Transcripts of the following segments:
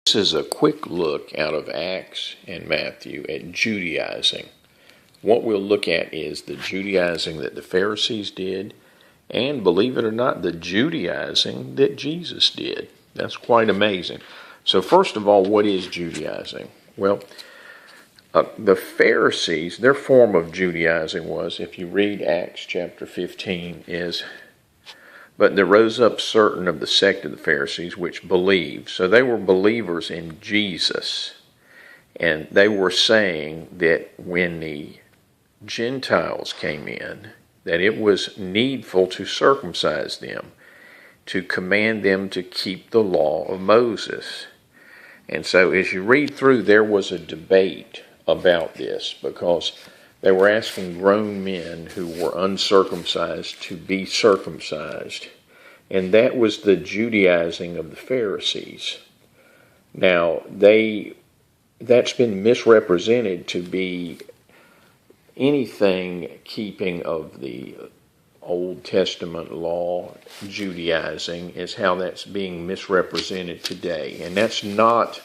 This is a quick look out of Acts and Matthew at Judaizing. What we'll look at is the Judaizing that the Pharisees did, and believe it or not, the Judaizing that Jesus did. That's quite amazing. So first of all, what is Judaizing? Well, the Pharisees, their form of Judaizing was, if you read Acts chapter 15, is, "But there rose up certain of the sect of the Pharisees which believed." So they were believers in Jesus. And they were saying that when the Gentiles came in, that it was needful to circumcise them, to command them to keep the law of Moses. And so as you read through, there was a debate about this, because they were asking grown men who were uncircumcised to be circumcised. And that was the Judaizing of the Pharisees. Now, that's been misrepresented to be anything keeping of the Old Testament law. Judaizing is how that's being misrepresented today. And that's not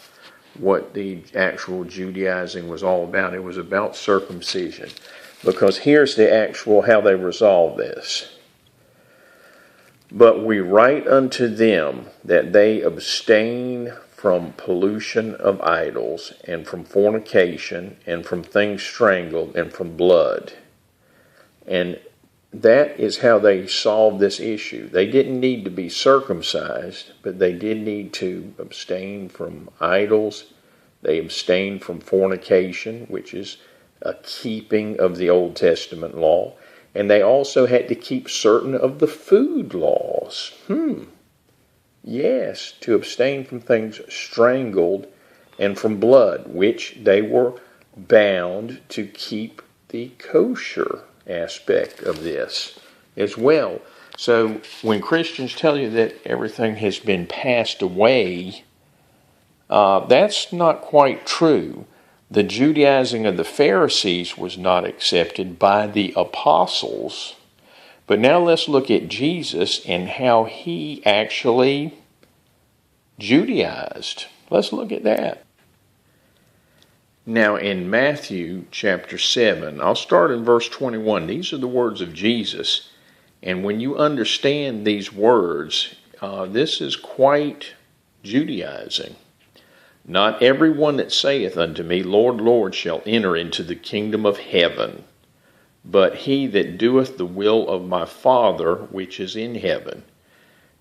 what the actual Judaizing was all about. It was about circumcision. Because here's the actual how they resolve this. "But we write unto them that they abstain from pollution of idols, and from fornication, and from things strangled, and from blood." And that is how they solved this issue. They didn't need to be circumcised, but they did need to abstain from idols. They abstained from fornication, which is a keeping of the Old Testament law. And they also had to keep certain of the food laws. Yes, to abstain from things strangled and from blood, which they were bound to keep the kosher aspect of this as well. So when Christians tell you that everything has been passed away, that's not quite true. The Judaizing of the Pharisees was not accepted by the apostles. But now let's look at Jesus and how he actually Judaized. Let's look at that. Now in Matthew chapter 7, I'll start in verse 21. These are the words of Jesus. And when you understand these words, this is quite Judaizing. "Not every one that saith unto me, Lord, Lord, shall enter into the kingdom of heaven, but he that doeth the will of my Father which is in heaven."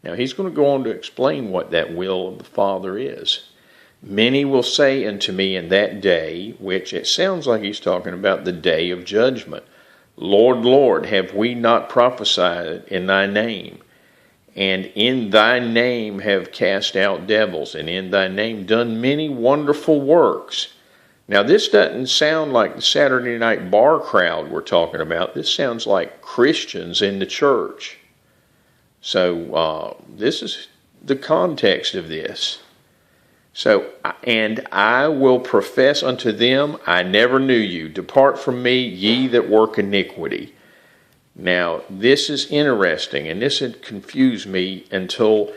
Now he's going to go on to explain what that will of the Father is. "Many will say unto me in that day," which it sounds like he's talking about the day of judgment, "Lord, Lord, have we not prophesied in thy name? And in thy name have cast out devils, and in thy name done many wonderful works." Now this doesn't sound like the Saturday night bar crowd we're talking about. This sounds like Christians in the church. So this is the context of this. So, "And I will profess unto them, I never knew you. Depart from me, ye that work iniquity." Now, this is interesting, and this had confused me until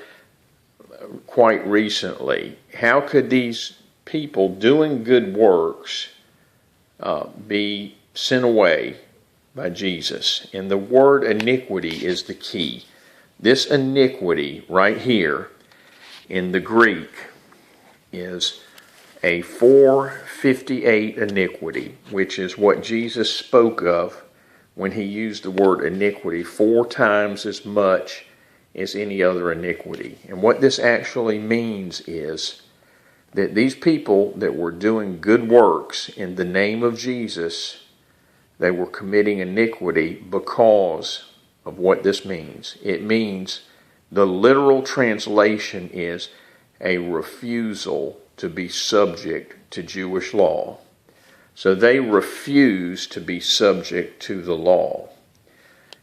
quite recently. How could these people doing good works be sent away by Jesus? And the word iniquity is the key. This iniquity right here in the Greek is a 458 iniquity, which is what Jesus spoke of when he used the word iniquity 4 times as much as any other iniquity. And what this actually means is that these people that were doing good works in the name of Jesus, they were committing iniquity because of what this means. It means, the literal translation is a refusal to be subject to Jewish law. So they refuse to be subject to the law.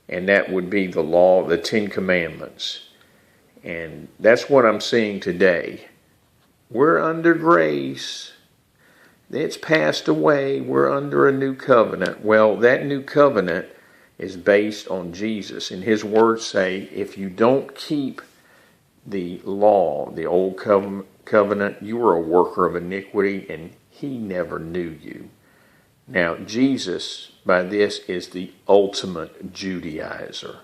And that would be the law, the 10 Commandments. And that's what I'm seeing today. We're under grace. It's passed away. We're under a new covenant. Well, that new covenant is based on Jesus. And his words say, if you don't keep the law, the old covenant, you were a worker of iniquity, and he never knew you. Now, Jesus, by this, is the ultimate Judaizer.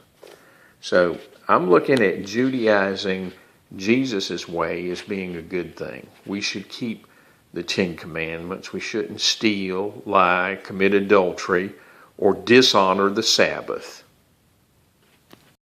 So, I'm looking at Judaizing Jesus' way as being a good thing. We should keep the 10 Commandments. We shouldn't steal, lie, commit adultery, or dishonor the Sabbath.